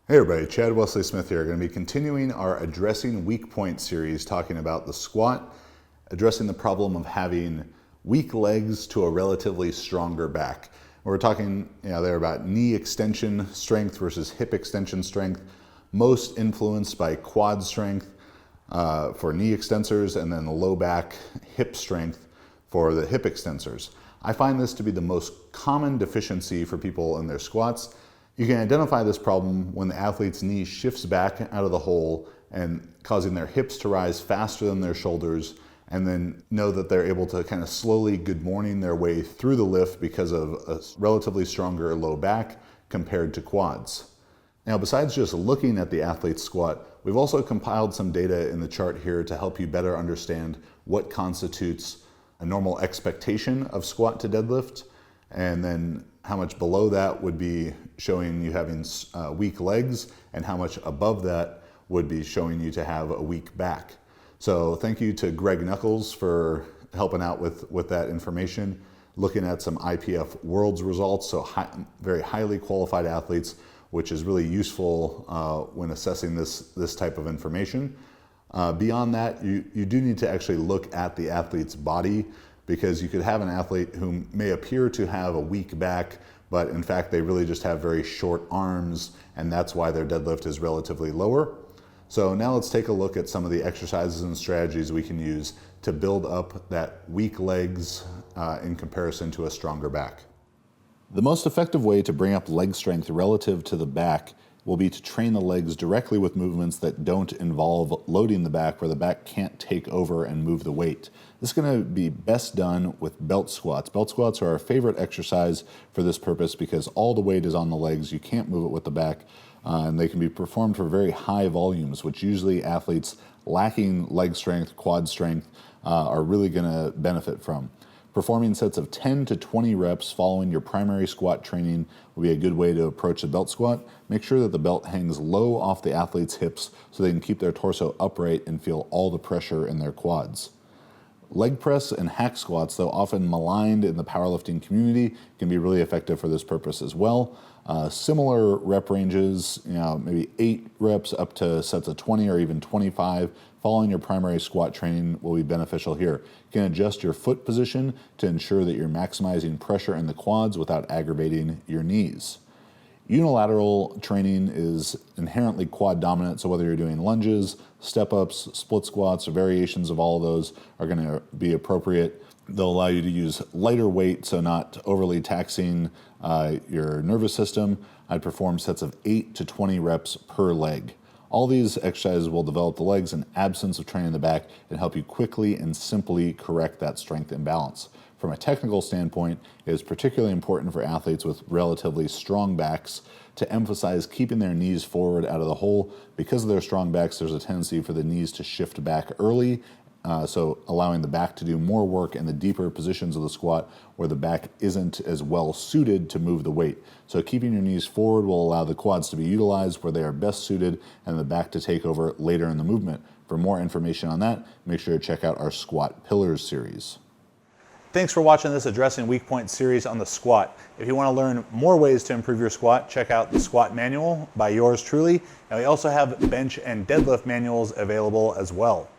Hey everybody, Chad Wesley Smith here. Going to be continuing our Addressing Weak Point series, talking about the squat, addressing the problem of having weak legs to a relatively stronger back. We're talking there about knee extension strength versus hip extension strength, most influenced by quad strength for knee extensors, and then the low back hip strength for the hip extensors. I find this to be the most common deficiency for people in their squats. You can identify this problem when the athlete's knee shifts back out of the hole and causing their hips to rise faster than their shoulders, and then know that they're able to kind of slowly good morning their way through the lift because of a relatively stronger low back compared to quads. Now, besides just looking at the athlete's squat, we've also compiled some data in the chart here to help you better understand what constitutes a normal expectation of squat to deadlift, and then how much below that would be showing you having weak legs, and how much above that would be showing you to have a weak back. So thank you to Greg Knuckles for helping out with that information, looking at some IPF Worlds results, so very highly qualified athletes, which is really useful when assessing this type of information. Beyond that, you do need to actually look at the athlete's body, because you could have an athlete who may appear to have a weak back, but in fact they really just have very short arms, and that's why their deadlift is relatively lower. So now let's take a look at some of the exercises and strategies we can use to build up that weak legs in comparison to a stronger back. The most effective way to bring up leg strength relative to the back will be to train the legs directly with movements that don't involve loading the back, where the back can't take over and move the weight. This is going to be best done with belt squats. Belt squats are our favorite exercise for this purpose because all the weight is on the legs. You can't move it with the back, and they can be performed for very high volumes, which usually athletes lacking leg strength, quad strength, are really going to benefit from. Performing sets of 10 to 20 reps following your primary squat training will be a good way to approach the belt squat. Make sure that the belt hangs low off the athlete's hips so they can keep their torso upright and feel all the pressure in their quads. Leg press and hack squats, though often maligned in the powerlifting community, can be really effective for this purpose as well. Similar rep ranges, maybe 8 reps up to sets of 20 or even 25 following your primary squat training will be beneficial here. You can adjust your foot position to ensure that you're maximizing pressure in the quads without aggravating your knees. Unilateral training is inherently quad dominant, so whether you're doing lunges, step-ups, split squats, or variations of all of those are going to be appropriate. They'll allow you to use lighter weight, so not overly taxing your nervous system. I'd perform sets of 8 to 20 reps per leg. All these exercises will develop the legs in absence of training the back and help you quickly and simply correct that strength imbalance. From a technical standpoint, it is particularly important for athletes with relatively strong backs to emphasize keeping their knees forward out of the hole. Because of their strong backs, there's a tendency for the knees to shift back early, so allowing the back to do more work in the deeper positions of the squat where the back isn't as well suited to move the weight. So keeping your knees forward will allow the quads to be utilized where they are best suited and the back to take over later in the movement. For more information on that, make sure to check out our Squat Pillars series. Thanks for watching this Addressing Weak Point series on the squat. If you want to learn more ways to improve your squat, check out the Squat Manual by yours truly. And we also have bench and deadlift manuals available as well.